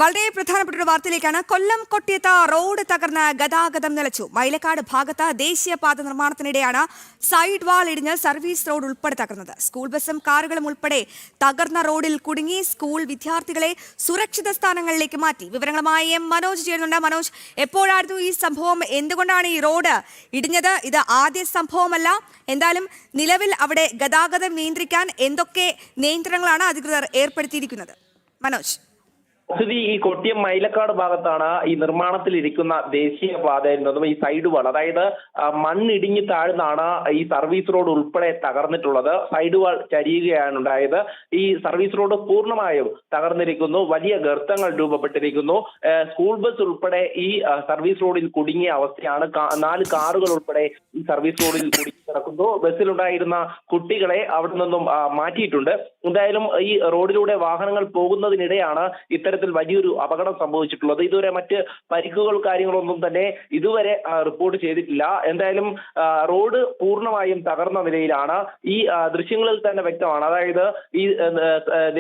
വളരെ പ്രധാനപ്പെട്ട ഒരു വാർത്തയിലേക്കാണ്. കൊല്ലം കൊട്ടിയത്ത് റോഡ് തകർന്ന് ഗതാഗതം നിലച്ചു. മൈലക്കാട് ഭാഗത്ത് ദേശീയപാത നിർമ്മാണത്തിനിടെയാണ് സൈഡ് വാൾ ഇടിഞ്ഞ് സർവീസ് റോഡ് ഉൾപ്പെടെ തകർന്നത്. സ്കൂൾ ബസും കാറുകളും ഉൾപ്പെടെ തകർന്ന റോഡിൽ കുടുങ്ങി. സ്കൂൾ വിദ്യാർത്ഥികളെ സുരക്ഷിത സ്ഥാനങ്ങളിലേക്ക് മാറ്റി. വിവരങ്ങളുമായി മനോജ് ചേരുന്നുണ്ട്. മനോജ്, എപ്പോഴായിരുന്നു ഈ സംഭവം? എന്തുകൊണ്ടാണ് ഈ റോഡ് ഇടിഞ്ഞത്? ഇത് ആദ്യ സംഭവമല്ല. എന്തായാലും നിലവിൽ അവിടെ ഗതാഗതം നിയന്ത്രിക്കാൻ എന്തൊക്കെ നിയന്ത്രണങ്ങളാണ് അധികൃതർ ഏർപ്പെടുത്തിയിരിക്കുന്നത്? മനോജ്, ഈ കൊട്ടിയം മൈലക്കാട് ഭാഗത്താണ് ഈ നിർമ്മാണത്തിലിരിക്കുന്ന ദേശീയപാതയിൽ ഈ സൈഡ് വാൾ, അതായത് മണ്ണിടിഞ്ഞ് താഴ്ന്നാണ് ഈ സർവീസ് റോഡ് ഉൾപ്പെടെ തകർന്നിട്ടുള്ളത്. സൈഡ് വാൾ ചരിയുകയാണ് ഉണ്ടായത്. ഈ സർവീസ് റോഡ് പൂർണ്ണമായും തകർന്നിരിക്കുന്നു. വലിയ ഗർത്തങ്ങൾ രൂപപ്പെട്ടിരിക്കുന്നു. സ്കൂൾ ബസ് ഉൾപ്പെടെ ഈ സർവീസ് റോഡിൽ കുടുങ്ങിയ അവസ്ഥയാണ്. 4 കാറുകൾ ഉൾപ്പെടെ ഈ സർവീസ് റോഡിൽ കുടുങ്ങി കിടക്കുന്നു. ബസ്സിലുണ്ടായിരുന്ന കുട്ടികളെ അവിടെ നിന്നും മാറ്റിയിട്ടുണ്ട്. എന്തായാലും ഈ റോഡിലൂടെ വാഹനങ്ങൾ പോകുന്നതിനിടെയാണ് ഇത്തരത്തിൽ വലിയൊരു അപകടം സംഭവിച്ചിട്ടുള്ളത്. ഇതുവരെ മറ്റ് പരിക്കുകൾ കാര്യങ്ങളൊന്നും തന്നെ ഇതുവരെ റിപ്പോർട്ട് ചെയ്തിട്ടില്ല. എന്തായാലും റോഡ് പൂർണ്ണമായും തകർന്ന നിലയിലാണ്. ഈ ദൃശ്യങ്ങളിൽ തന്നെ വ്യക്തമാണ്. അതായത് ഈ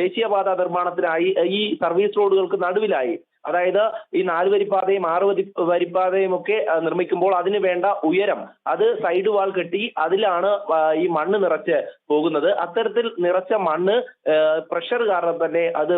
ദേശീയപാത നിർമ്മാണത്തിനായി ഈ സർവീസ് റോഡുകൾക്ക് നടുവിലായി, അതായത് ഈ 4 വരിപ്പാതയും 6 വരിപ്പാതയും ഒക്കെ നിർമ്മിക്കുമ്പോൾ അതിന് വേണ്ട ഉയരം, അത് സൈഡ് വാൾ കെട്ടി അതിലാണ് ഈ മണ്ണ് നിറച്ച് പോകുന്നത്. അത്തരത്തിൽ നിറച്ച മണ്ണ് പ്രഷർ കാരണം തന്നെ അത്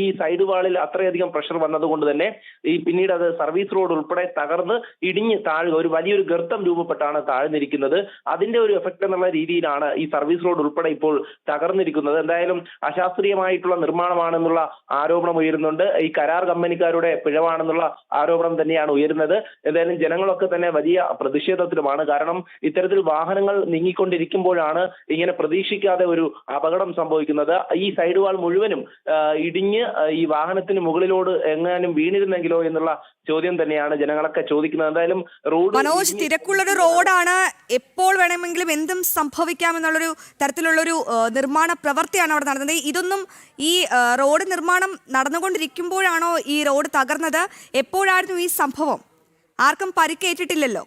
ഈ സൈഡ് വാളിൽ അത്രയധികം പ്രഷർ വന്നതുകൊണ്ട് തന്നെ ഈ പിന്നീട് അത് സർവീസ് റോഡ് ഉൾപ്പെടെ തകർന്ന് ഇടിഞ്ഞ് താഴുക, ഒരു വലിയൊരു ഗർത്തം രൂപപ്പെട്ടാണ് താഴ്ന്നിരിക്കുന്നത്. അതിന്റെ ഒരു എഫക്ട് എന്നുള്ള രീതിയിലാണ് ഈ സർവീസ് റോഡ് ഉൾപ്പെടെ ഇപ്പോൾ തകർന്നിരിക്കുന്നത്. എന്തായാലും അശാസ്ത്രീയമായിട്ടുള്ള നിർമ്മാണമാണെന്നുള്ള ആരോപണം ഉയരുന്നുണ്ട്. ഈ കരാർ കമ്പനിക്കാരുടെ പിഴവാണെന്നുള്ള ആരോപണം തന്നെയാണ് ഉയരുന്നത്. എന്തായാലും ജനങ്ങളൊക്കെ തന്നെ വലിയ പ്രതിഷേധത്തിലുമാണ്. കാരണം ഇത്തരത്തിൽ വാഹനങ്ങൾ നീങ്ങിക്കൊണ്ടിരിക്കുമ്പോഴാണ് ഇങ്ങനെ പ്രതീക്ഷിക്കാതെ ഒരു അപകടം സംഭവിക്കുന്നത്. ഈ സൈഡ് വാൾ മുഴുവനും ഇടിഞ്ഞ് ഈ വാഹനത്തിന് മുകളിലോട് എങ്ങാനും വീണിരുന്നെങ്കിലോ എന്നുള്ള ചോദ്യം തന്നെയാണ് ജനങ്ങളൊക്കെ ചോദിക്കുന്നത്. എന്തായാലും മനോജ്, തിരക്കുള്ളൊരു റോഡാണ്. എപ്പോൾ വേണമെങ്കിലും എന്തും സംഭവിക്കാമെന്നുള്ളൊരു തരത്തിലുള്ളൊരു നിർമ്മാണ പ്രവൃത്തിയാണ് അവിടെ നടന്നത്. ഇതൊന്നും ഈ റോഡ് നിർമ്മാണം നടന്നുകൊണ്ടിരിക്കുമ്പോഴാണോ ഈ റോഡ് തകർന്നത്? എപ്പോഴായിരുന്നു ഈ സംഭവം? ആർക്കും പരിക്കേറ്റിട്ടില്ലല്ലോ.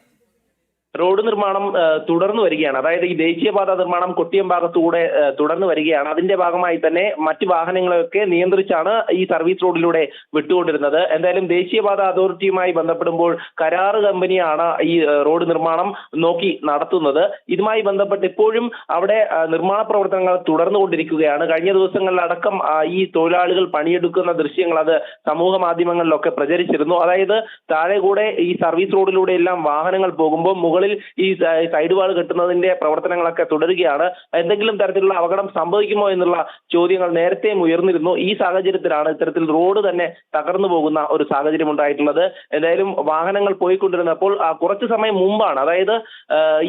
റോഡ് നിർമ്മാണം തുടർന്നു വരികയാണ്. അതായത് ഈ ദേശീയപാത നിർമ്മാണം കൊട്ടിയം ഭാഗത്തൂടെ തുടർന്നു വരികയാണ്. അതിന്റെ ഭാഗമായി തന്നെ മറ്റ് വാഹനങ്ങളൊക്കെ നിയന്ത്രിച്ചാണ് ഈ സർവീസ് റോഡിലൂടെ വിട്ടുകൊണ്ടിരുന്നത്. എന്തായാലും ദേശീയപാത അതോറിറ്റിയുമായി ബന്ധപ്പെടുമ്പോൾ കരാർ കമ്പനിയാണ് ഈ റോഡ് നിർമ്മാണം നോക്കി നടത്തുന്നത്. ഇതുമായി ബന്ധപ്പെട്ട് ഇപ്പോഴും അവിടെ നിർമ്മാണ പ്രവർത്തനങ്ങൾ തുടർന്നുകൊണ്ടിരിക്കുകയാണ്. കഴിഞ്ഞ ദിവസങ്ങളിലടക്കം ഈ തൊഴിലാളികൾ പണിയെടുക്കുന്ന ദൃശ്യങ്ങൾ അത് സമൂഹ മാധ്യമങ്ങളിലൊക്കെ പ്രചരിച്ചിരുന്നു. അതായത് താഴെ കൂടെ ഈ സർവീസ് റോഡിലൂടെ എല്ലാം വാഹനങ്ങൾ പോകുമ്പോൾ മുകളിൽ ഈ സൈഡ് വാൾ കെട്ടുന്നതിന്റെ പ്രവർത്തനങ്ങളൊക്കെ തുടരുകയാണ്. എന്തെങ്കിലും തരത്തിലുള്ള അപകടം സംഭവിക്കുമോ എന്നുള്ള ചോദ്യങ്ങൾ നേരത്തെയും ഉയർന്നിരുന്നു. ഈ സാഹചര്യത്തിലാണ് ഇത്തരത്തിൽ റോഡ് തന്നെ തകർന്നു പോകുന്ന ഒരു സാഹചര്യം ഉണ്ടായിട്ടുള്ളത്. എന്തായാലും വാഹനങ്ങൾ പോയിക്കൊണ്ടിരുന്നപ്പോൾ കുറച്ചു സമയം മുമ്പാണ്, അതായത്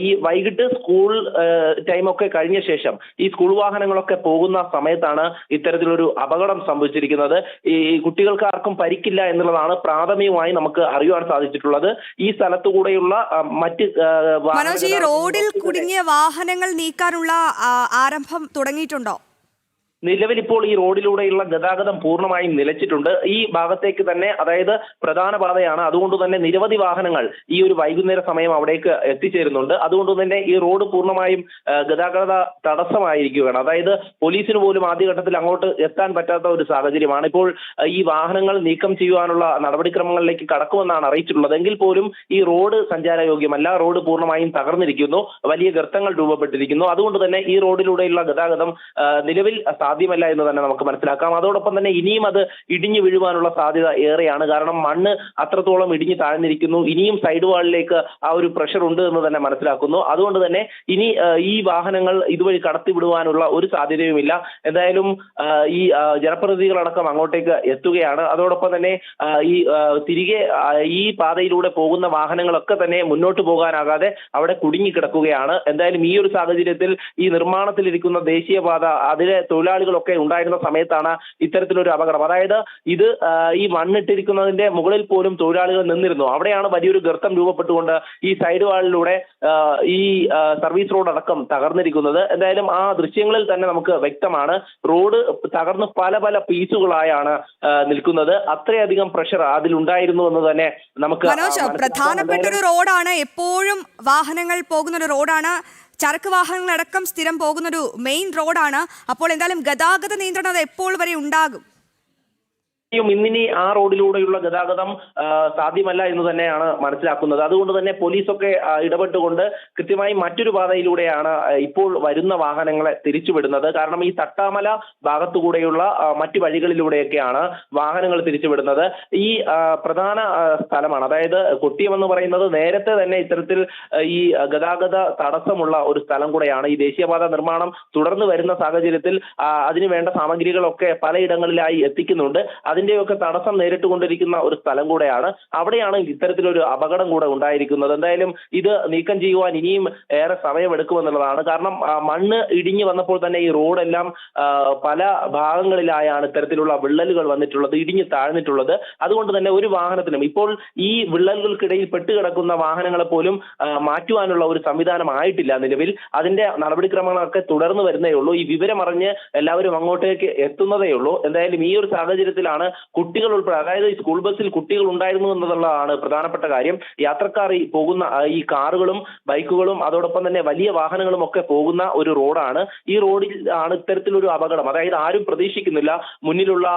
ഈ വൈകിട്ട് സ്കൂൾ ടൈമൊക്കെ കഴിഞ്ഞ ശേഷം ഈ സ്കൂൾ വാഹനങ്ങളൊക്കെ പോകുന്ന സമയത്താണ് ഇത്തരത്തിലൊരു അപകടം സംഭവിച്ചിരിക്കുന്നത്. ഈ കുട്ടികൾക്ക് ആർക്കും പരിക്കില്ല എന്നുള്ളതാണ് പ്രാഥമികമായി നമുക്ക് അറിയുവാൻ സാധിച്ചിട്ടുള്ളത്. ഈ സ്ഥലത്തുകൂടെയുള്ള മറ്റ് മനോജ്, ഈ റോഡിൽ കുടുങ്ങിയ വാഹനങ്ങൾ നീക്കാനുള്ള ആരംഭം തുടങ്ങിയിട്ടുണ്ടോ? നിലവിൽ ഇപ്പോൾ ഈ റോഡിലൂടെയുള്ള ഗതാഗതം പൂർണ്ണമായും നിലച്ചിട്ടുണ്ട്. ഈ ഭാഗത്തേക്ക് തന്നെ, അതായത് പ്രധാന പാതയാണ്, അതുകൊണ്ട് തന്നെ നിരവധി വാഹനങ്ങൾ ഈ ഒരു വൈകുന്നേര സമയം അവിടേക്ക് എത്തിച്ചേരുന്നുണ്ട്. അതുകൊണ്ട് തന്നെ ഈ റോഡ് പൂർണ്ണമായും ഗതാഗത തടസ്സമായിരിക്കുകയാണ്. അതായത് പോലീസിന് പോലും ആദ്യഘട്ടത്തിൽ അങ്ങോട്ട് എത്താൻ പറ്റാത്ത ഒരു സാഹചര്യമാണ്. ഇപ്പോൾ ഈ വാഹനങ്ങൾ നീക്കം ചെയ്യുവാനുള്ള നടപടിക്രമങ്ങളിലേക്ക് കടക്കുമെന്നാണ് അറിയിച്ചിട്ടുള്ളത്. എങ്കിൽ പോലും ഈ റോഡ് സഞ്ചാരയോഗ്യമല്ല. റോഡ് പൂർണ്ണമായും തകർന്നിരിക്കുന്നു. വലിയ ഗർത്തങ്ങൾ രൂപപ്പെട്ടിരിക്കുന്നു. അതുകൊണ്ട് തന്നെ ഈ റോഡിലൂടെയുള്ള ഗതാഗതം നിലവിൽ സാധ്യമല്ല എന്ന് തന്നെ നമുക്ക് മനസ്സിലാക്കാം. അതോടൊപ്പം തന്നെ ഇനിയും അത് ഇടിഞ്ഞു വീഴുവാനുള്ള സാധ്യത ഏറെയാണ്. കാരണം മണ്ണ് അത്രത്തോളം ഇടിഞ്ഞു താഴ്ന്നിരിക്കുന്നു. ഇനിയും സൈഡ് വാളിലേക്ക് ആ ഒരു പ്രഷർ ഉണ്ട് എന്ന് തന്നെ മനസ്സിലാക്കുന്നു. അതുകൊണ്ട് തന്നെ ഇനി ഈ വാഹനങ്ങൾ ഇതുവഴി കടത്തിവിടുവാനുള്ള ഒരു സാധ്യതയുമില്ല. എന്തായാലും ഈ ജനപ്രതിനിധികളടക്കം അങ്ങോട്ടേക്ക് എത്തുകയാണ്. അതോടൊപ്പം തന്നെ ഈ തിരികെ ഈ പാതയിലൂടെ പോകുന്ന വാഹനങ്ങളൊക്കെ തന്നെ മുന്നോട്ട് പോകാനാകാതെ അവിടെ കുടുങ്ങിക്കിടക്കുകയാണ്. എന്തായാലും ഈ ഒരു സാഹചര്യത്തിൽ ഈ നിർമ്മാണത്തിലിരിക്കുന്ന ദേശീയപാത, അതിലെ തൊഴിലാളികളൊക്കെ ഉണ്ടായിരുന്ന സമയത്താണ് ഇത്തരത്തിലൊരു അപകടം. അതായത് ഇത് ഈ മണ്ണിട്ടിരിക്കുന്നതിന്റെ മുകളിൽ പോലും തൊഴിലാളികൾ നിന്നിരുന്നു. അവിടെയാണ് വലിയൊരു ഗർത്തം രൂപപ്പെട്ടുകൊണ്ട് ഈ സൈഡ് വാളിലൂടെ ഈ സർവീസ് റോഡ് അടക്കം തകർന്നിരിക്കുന്നത്. എന്തായാലും ആ ദൃശ്യങ്ങളിൽ തന്നെ നമുക്ക് വ്യക്തമാണ്, റോഡ് തകർന്ന് പല പല പീസുകളായാണ് നിൽക്കുന്നത്. അത്രയധികം പ്രഷർ അതിലുണ്ടായിരുന്നു എന്ന് തന്നെ നമുക്ക്. പ്രധാനപ്പെട്ട ഒരു റോഡാണ്, എപ്പോഴും വാഹനങ്ങൾ പോകുന്ന ഒരു റോഡാണ്. ചരക്ക് വാഹനങ്ങളടക്കം സ്ഥിരം പോകുന്നൊരു മെയിൻ റോഡാണ്. അപ്പോൾ എന്തായാലും ഗതാഗത നിയന്ത്രണം അത് എപ്പോൾ വരെ ഉണ്ടാകും? ഇന്നിനി ആ റോഡിലൂടെയുള്ള ഗതാഗതം സാധ്യമല്ല എന്ന് തന്നെയാണ് മനസ്സിലാക്കുന്നത്. അതുകൊണ്ട് തന്നെ പോലീസൊക്കെ ഇടപെട്ടുകൊണ്ട് കൃത്യമായി മറ്റൊരു പാതയിലൂടെയാണ് ഇപ്പോൾ വരുന്ന വാഹനങ്ങളെ തിരിച്ചുവിടുന്നത്. കാരണം ഈ തട്ടാമല ഭാഗത്തുകൂടെയുള്ള മറ്റു വഴികളിലൂടെയൊക്കെയാണ് വാഹനങ്ങൾ തിരിച്ചുവിടുന്നത്. ഈ പ്രധാന സ്ഥലമാണ്, അതായത് കൊട്ടിയം എന്ന് പറയുന്നത് നേരത്തെ തന്നെ ഇത്തരത്തിൽ ഈ ഗതാഗത തടസ്സമുള്ള ഒരു സ്ഥലം കൂടെയാണ്. ഈ ദേശീയപാത നിർമ്മാണം തുടർന്ന് വരുന്ന സാഹചര്യത്തിൽ അതിനു വേണ്ട സാമഗ്രികളൊക്കെ പലയിടങ്ങളിലായി എത്തിക്കുന്നുണ്ട്. അതിന്റെയൊക്കെ തടസ്സം നേരിട്ടുകൊണ്ടിരിക്കുന്ന ഒരു സ്ഥലം കൂടെയാണ്. അവിടെയാണ് ഇത്തരത്തിലൊരു അപകടം കൂടെ ഉണ്ടായിരിക്കുന്നത്. എന്തായാലും ഇത് നീക്കം ചെയ്യുവാൻ ഇനിയും ഏറെ സമയമെടുക്കുമെന്നുള്ളതാണ്. കാരണം മണ്ണ് ഇടിഞ്ഞു വന്നപ്പോൾ തന്നെ ഈ റോഡെല്ലാം പല ഭാഗങ്ങളിലായാണ് ഇത്തരത്തിലുള്ള വിള്ളലുകൾ വന്നിട്ടുള്ളത്, ഇടിഞ്ഞു താഴ്ന്നിട്ടുള്ളത്. അതുകൊണ്ട് തന്നെ ഒരു വാഹനത്തിനും ഇപ്പോൾ ഈ വിള്ളലുകൾക്കിടയിൽ പെട്ടുകിടക്കുന്ന വാഹനങ്ങളെ പോലും മാറ്റുവാനുള്ള ഒരു സംവിധാനം ആയിട്ടില്ല നിലവിൽ. അതിന്റെ നടപടിക്രമങ്ങളൊക്കെ തുടർന്ന് വരുന്നേ ഉള്ളൂ. ഈ വിവരമറിഞ്ഞ് എല്ലാവരും അങ്ങോട്ടേക്ക് എത്തുന്നതേ ഉള്ളൂ. എന്തായാലും ഈ ഒരു സാഹചര്യത്തിലാണ് കുട്ടികൾ ഉൾപ്പെടെ, അതായത് ഈ സ്കൂൾ ബസ്സിൽ കുട്ടികൾ ഉണ്ടായിരുന്നു എന്നുള്ളതാണ് പ്രധാനപ്പെട്ട കാര്യം. യാത്രക്കാർ ഈ പോകുന്ന ഈ കാറുകളും ബൈക്കുകളും അതോടൊപ്പം തന്നെ വലിയ വാഹനങ്ങളും ഒക്കെ പോകുന്ന ഒരു റോഡാണ്. ഈ റോഡിൽ ആണ് ഇത്തരത്തിലൊരു അപകടം. അതായത് ആരും പ്രതീക്ഷിക്കുന്നില്ല മുന്നിലുള്ള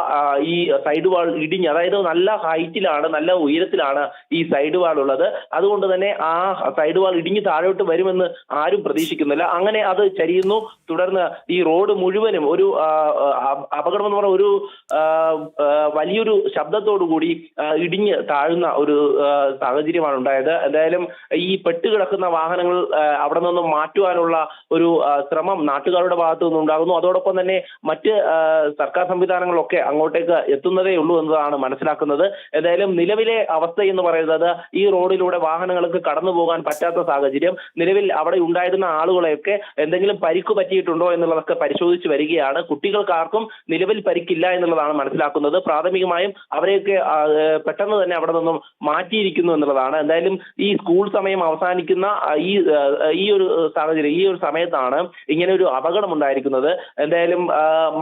ഈ സൈഡ് വാൾ ഇടിഞ്ഞ്, അതായത് നല്ല ഹൈറ്റിലാണ്, നല്ല ഉയരത്തിലാണ് ഈ സൈഡ് വാൾ ഉള്ളത്. അതുകൊണ്ട് തന്നെ ആ സൈഡ് വാൾ ഇടിഞ്ഞ് താഴോട്ട് വരുമെന്ന് ആരും പ്രതീക്ഷിക്കുന്നില്ല. അങ്ങനെ അത് ചരിയുന്നു. തുടർന്ന് ഈ റോഡ് മുഴുവനും ഒരു അപകടം എന്ന് പറഞ്ഞ ഒരു വലിയൊരു ശബ്ദത്തോടു കൂടി ഇടിഞ്ഞ് താഴുന്ന ഒരു സാഹചര്യമാണ് ഉണ്ടായത്. എന്തായാലും ഈ പെട്ടുകിടക്കുന്ന വാഹനങ്ങൾ അവിടെ നിന്നും മാറ്റുവാനുള്ള ഒരു ശ്രമം നാട്ടുകാരുടെ ഭാഗത്തു നിന്നുണ്ടാകുന്നു. അതോടൊപ്പം തന്നെ മറ്റ് സർക്കാർ സംവിധാനങ്ങളൊക്കെ അങ്ങോട്ടേക്ക് എത്തുന്നതേ ഉള്ളൂ എന്നതാണ് മനസ്സിലാക്കുന്നത്. എന്തായാലും നിലവിലെ അവസ്ഥ എന്ന് പറയുന്നത് ഈ റോഡിലൂടെ വാഹനങ്ങൾക്ക് കടന്നു പോകാൻ പറ്റാത്ത സാഹചര്യം. നിലവിൽ അവിടെ ഉണ്ടായിരുന്ന ആളുകളെയൊക്കെ എന്തെങ്കിലും പരിക്ക് പറ്റിയിട്ടുണ്ടോ എന്നുള്ളതൊക്കെ പരിശോധിച്ച് വരികയാണ്. കുട്ടികൾക്കാർക്കും നിലവിൽ പരിക്കില്ല എന്നുള്ളതാണ് മനസ്സിലാക്കുന്നത്. പ്രാഥമികമായും അവരെയൊക്കെ പെട്ടെന്ന് തന്നെ അവിടെ നിന്നും മാറ്റിയിരിക്കുന്നു എന്നുള്ളതാണ്. എന്തായാലും ഈ സ്കൂൾ സമയം അവസാനിക്കുന്ന ഈ ഒരു സാഹചര്യം, ഈ ഒരു സമയത്താണ് ഇങ്ങനെ ഒരു അപകടം ഉണ്ടായിരിക്കുന്നത്. എന്തായാലും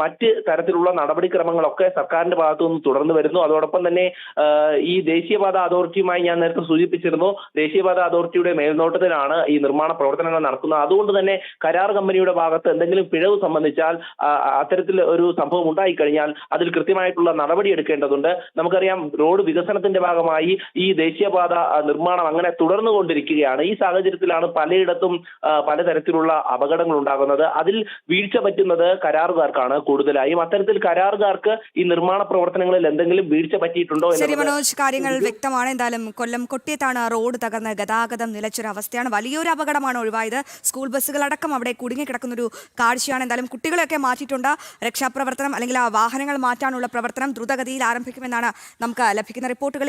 മറ്റ് തരത്തിലുള്ള നടപടിക്രമങ്ങളൊക്കെ സർക്കാരിന്റെ ഭാഗത്തു നിന്ന് തുടർന്ന് വരുന്നു. അതോടൊപ്പം തന്നെ ഈ ദേശീയപാത അതോറിറ്റിയുമായി ഞാൻ നേരത്തെ സൂചിപ്പിച്ചിരുന്നു, ദേശീയപാത അതോറിറ്റിയുടെ മേൽനോട്ടത്തിലാണ് ഈ നിർമ്മാണ പ്രവർത്തനങ്ങൾ നടക്കുന്നത്. അതുകൊണ്ട് തന്നെ കരാർ കമ്പനിയുടെ ഭാഗത്ത് എന്തെങ്കിലും പിഴവ് സംബന്ധിച്ചാൽ, അത്തരത്തിൽ ഒരു സംഭവം ഉണ്ടായിക്കഴിഞ്ഞാൽ അതിൽ കൃത്യമായിട്ടുള്ള നടപടി എടുക്കേണ്ടതുണ്ട്. നമുക്കറിയാം റോഡ് വികസനത്തിന്റെ ഭാഗമായി ഈ ദേശീയപാത നിർമ്മാണം അങ്ങനെ തുടർന്നുകൊണ്ടിരിക്കുകയാണ്. ഈ സാഹചര്യത്തിലാണ് പലയിടത്തും പലതരത്തിലുള്ള അപകടങ്ങൾ ഉണ്ടാകുന്നത്. അതിൽ വീഴ്ച പറ്റുന്നത് കരാറുകാർക്കാണ് കൂടുതലായും. അത്തരത്തിൽ കരാറുകാർക്ക് ഈ നിർമ്മാണ പ്രവർത്തനങ്ങളിൽ എന്തെങ്കിലും വീഴ്ച പറ്റിയിട്ടുണ്ടോ? ശരി മനോജ്, കാര്യങ്ങൾ വ്യക്തമാണ്. എന്തായാലും കൊല്ലം കൊട്ടിയത്താണ് റോഡ് തകർന്ന് ഗതാഗതം നിലച്ചൊരു അവസ്ഥയാണ്. വലിയൊരു അപകടമാണ് ഒഴിവായത്. സ്കൂൾ ബസ്സുകളടക്കം അവിടെ കുടുങ്ങിക്കിടക്കുന്ന ഒരു കാഴ്ചയാണ്. എന്തായാലും കുട്ടികളെയൊക്കെ മാറ്റിയിട്ടുണ്ട്. രക്ഷാപ്രവർത്തനം അല്ലെങ്കിൽ ആ വാഹനങ്ങൾ മാറ്റാനുള്ള പ്രവർത്തനം ദ്രുതഗതിയിൽ ആരംഭിക്കുമെന്നാണ് നമുക്ക് ലഭിക്കുന്ന റിപ്പോർട്ടുകൾ.